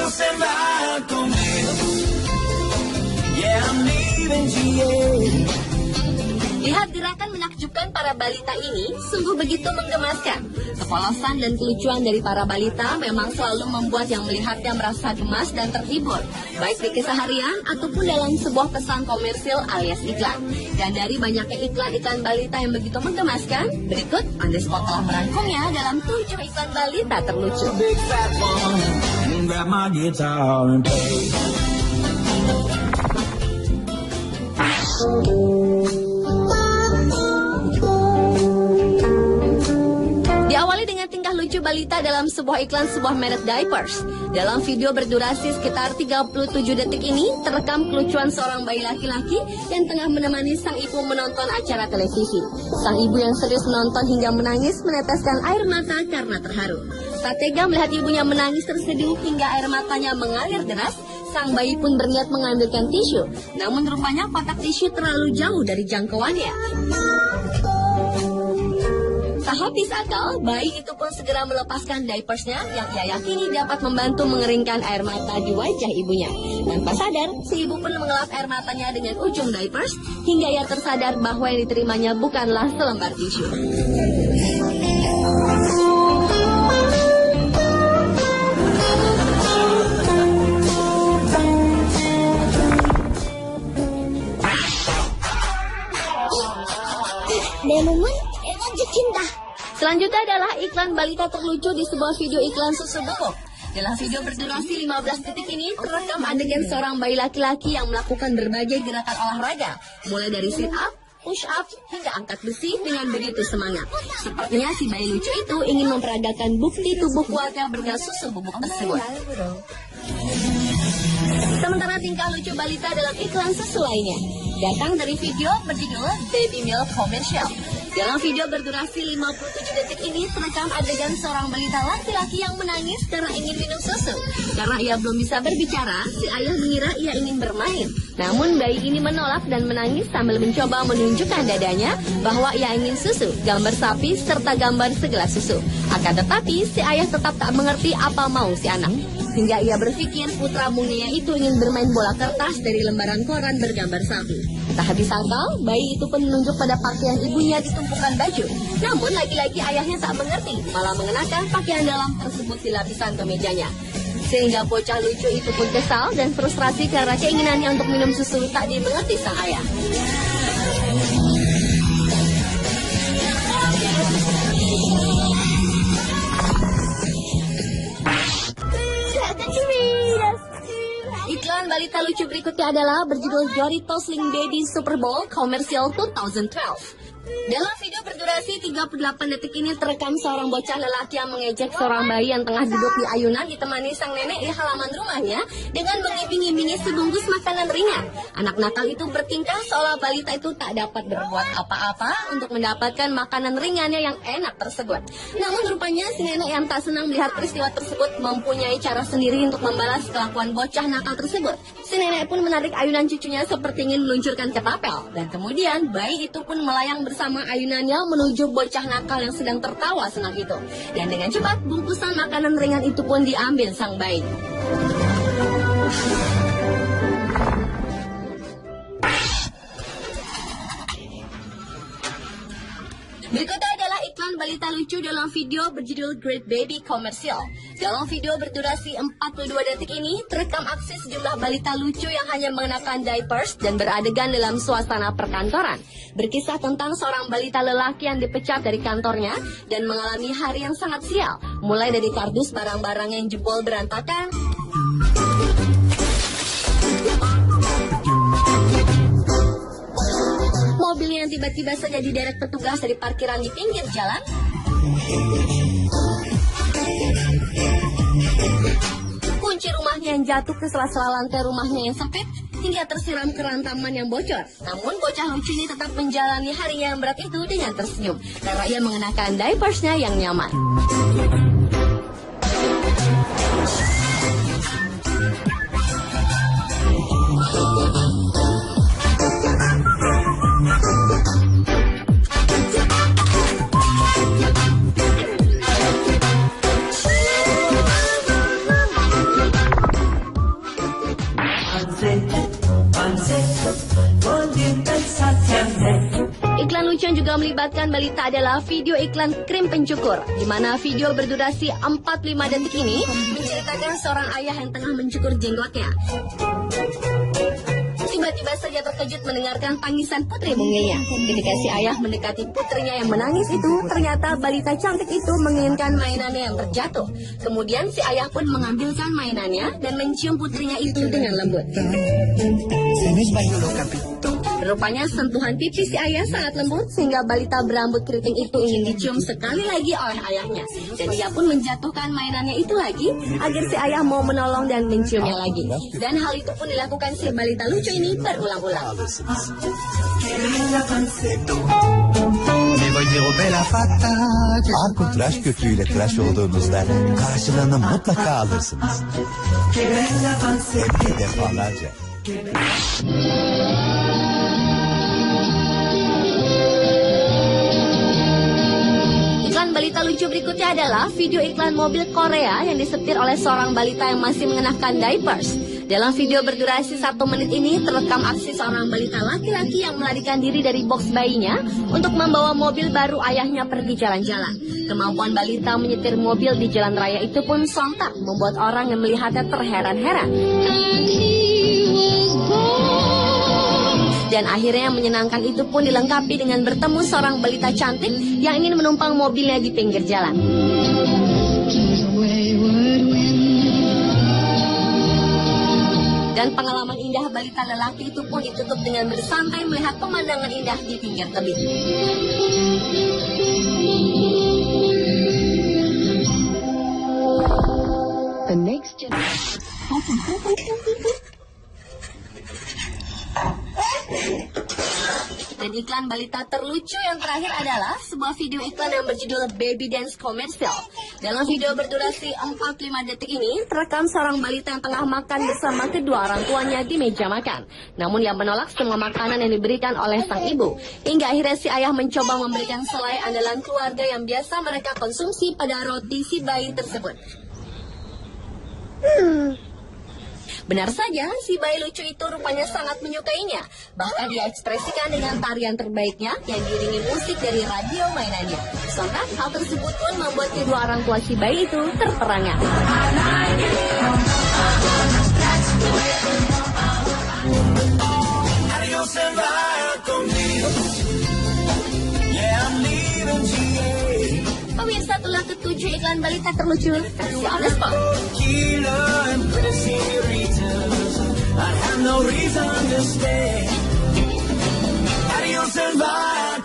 se va conmigo. Yeah, I'm leaving GA. Lihat gerakan menakjubkan para balita ini sungguh begitu menggemaskan. Kepolosan dan kelucuan dari para balita memang selalu membuat yang melihatnya merasa gemas dan terhibur, baik di keseharian ataupun dalam sebuah pesan komersil alias iklan. Dan dari banyaknya iklan-iklan balita yang begitu menggemaskan, berikut On The Spot telah merangkumnya dalam 7 iklan balita terlucu. Big fat one, and grab my guitar and play. Diawali dengan tingkah lucu balita dalam sebuah iklan sebuah merek diapers. Dalam video berdurasi sekitar 37 detik ini, terekam kelucuan seorang bayi laki-laki yang tengah menemani sang ibu menonton acara televisi. Sang ibu yang serius menonton hingga menangis meneteskan air mata karena terharu. Tak tega melihat ibunya menangis terseduh hingga air matanya mengalir deras, sang bayi pun berniat mengambilkan tisu. Namun rupanya kotak tisu terlalu jauh dari jangkauannya. Tak habis akal, bayi itu pun segera melepaskan diapersnya yang ia yakini dapat membantu mengeringkan air mata di wajah ibunya. Tanpa sadar, si ibu pun mengelap air matanya dengan ujung diapers hingga ia tersadar bahwa yang diterimanya bukanlah selembar tisu. Selanjutnya adalah iklan balita terlucu di sebuah video iklan susu bubuk. Dalam video berdurasi 15 detik ini, terekam adegan seorang bayi laki-laki yang melakukan berbagai gerakan olahraga, mulai dari sit up, push up, hingga angkat besi dengan begitu semangat. Sepertinya si bayi lucu itu ingin memperagakan bukti tubuh kuatnya bergas susu bubuk tersebut. Sementara tingkah lucu balita dalam iklan susu lainnya datang dari video berjudul Baby Milk Commercial. Dalam video berdurasi 57 detik ini terekam adegan seorang balita laki-laki yang menangis karena ingin minum susu. Karena ia belum bisa berbicara, si ayah mengira ia ingin bermain. Namun bayi ini menolak dan menangis sambil mencoba menunjukkan dadanya bahwa ia ingin susu, gambar sapi, serta gambar segelas susu. Akan tetapi si ayah tetap tak mengerti apa mau si anak. Hingga ia berpikir putra bunganya itu ingin bermain bola kertas dari lembaran koran bergambar sapi. Tak habis akal, bayi itu pun menunjuk pada pakaian ibunya di tumpukan baju. Namun lagi-lagi ayahnya tak mengerti, malah mengenakan pakaian dalam tersebut di lapisan kemejanya. Sehingga bocah lucu itu pun kesal dan frustrasi karena keinginannya untuk minum susu tak dimengerti sang ayah. Iklan balita lucu berikutnya adalah berjudul Doritos Sling Baby Super Bowl Commercial 2012. Dalam video berdurasi 38 detik ini terekam seorang bocah lelaki yang mengejek seorang bayi yang tengah duduk di ayunan ditemani sang nenek di halaman rumahnya dengan mengiming-imingi sebungkus makanan ringan. Anak nakal itu bertingkah seolah balita itu tak dapat berbuat apa-apa untuk mendapatkan makanan ringannya yang enak tersebut. Namun rupanya si nenek yang tak senang melihat peristiwa tersebut mempunyai cara sendiri untuk membalas kelakuan bocah nakal tersebut. Si nenek pun menarik ayunan cucunya seperti ingin meluncurkan ketapel. Dan kemudian bayi itu pun melayang bersama ayunannya menuju bocah nakal yang sedang tertawa senang itu. Dan dengan cepat bungkusan makanan ringan itu pun diambil sang bayi. Berikutnya adalah iklan balita lucu dalam video berjudul Great Baby Commercial. Dalam video berdurasi 42 detik ini, terekam aksi sejumlah balita lucu yang hanya mengenakan diapers dan beradegan dalam suasana perkantoran. Berkisah tentang seorang balita lelaki yang dipecat dari kantornya dan mengalami hari yang sangat sial. Mulai dari kardus barang-barang yang jebol berantakan, mobilnya yang tiba-tiba saja diderek petugas dari parkiran di pinggir jalan, kunci rumahnya yang jatuh ke sela-sela lantai rumahnya yang sempit, hingga tersiram kerantaman yang bocor. Namun bocah lucu ini tetap menjalani harinya yang berat itu dengan tersenyum, karena ia mengenakan diapersnya yang nyaman. juga melibatkan balita adalah video iklan krim pencukur, di mana video berdurasi 45 detik ini menceritakan seorang ayah yang tengah mencukur jenggotnya. Tiba-tiba saja terkejut mendengarkan tangisan putri mungilnya. Ketika si ayah mendekati putrinya yang menangis itu, ternyata balita cantik itu menginginkan mainannya yang terjatuh. Kemudian si ayah pun mengambilkan mainannya dan mencium putrinya itu dengan lembut. Rupanya sentuhan pipi si ayah sangat lembut sehingga balita berambut keriting itu ingin dicium sekali lagi oleh ayahnya. Dan ia pun menjatuhkan mainannya itu lagi agar si ayah mau menolong dan menciumnya lagi. Dan hal itu pun dilakukan si balita lucu ini berulang-ulang. Arko tıraş köpüğüyle tıraş olduğunuzda karşılığını mutlaka alırsınız. Hem de defalarca. Iklan balita lucu berikutnya adalah video iklan mobil Korea yang disetir oleh seorang balita yang masih mengenakan diapers. Dalam video berdurasi 1 menit ini terekam aksi seorang balita laki-laki yang melarikan diri dari box bayinya untuk membawa mobil baru ayahnya pergi jalan-jalan. Kemampuan balita menyetir mobil di jalan raya itu pun sontak membuat orang yang melihatnya terheran-heran. Dan akhirnya yang menyenangkan itu pun dilengkapi dengan bertemu seorang balita cantik yang ingin menumpang mobilnya di pinggir jalan. Dan pengalaman indah balita lelaki itu pun ditutup dengan bersantai melihat pemandangan indah di pinggir tebing. The next generation. Dan iklan balita terlucu yang terakhir adalah sebuah video iklan yang berjudul Baby Dance Commercial. Dalam video berdurasi 45 detik ini, terekam seorang balita yang tengah makan bersama kedua orang tuanya di meja makan. Namun ia menolak semua makanan yang diberikan oleh sang ibu. Hingga akhirnya si ayah mencoba memberikan selai andalan keluarga yang biasa mereka konsumsi pada roti si bayi tersebut. Benar saja, si bayi lucu itu rupanya sangat menyukainya. Bahkan dia ekspresikan dengan tarian terbaiknya yang diiringi musik dari radio mainannya. Sontak, hal tersebut pun membuat kedua orang tua si bayi itu terperangah. Pemirsa, itulah ketujuh iklan balita terlucu versi on the spot. I have no reason to stay. Adios and bye,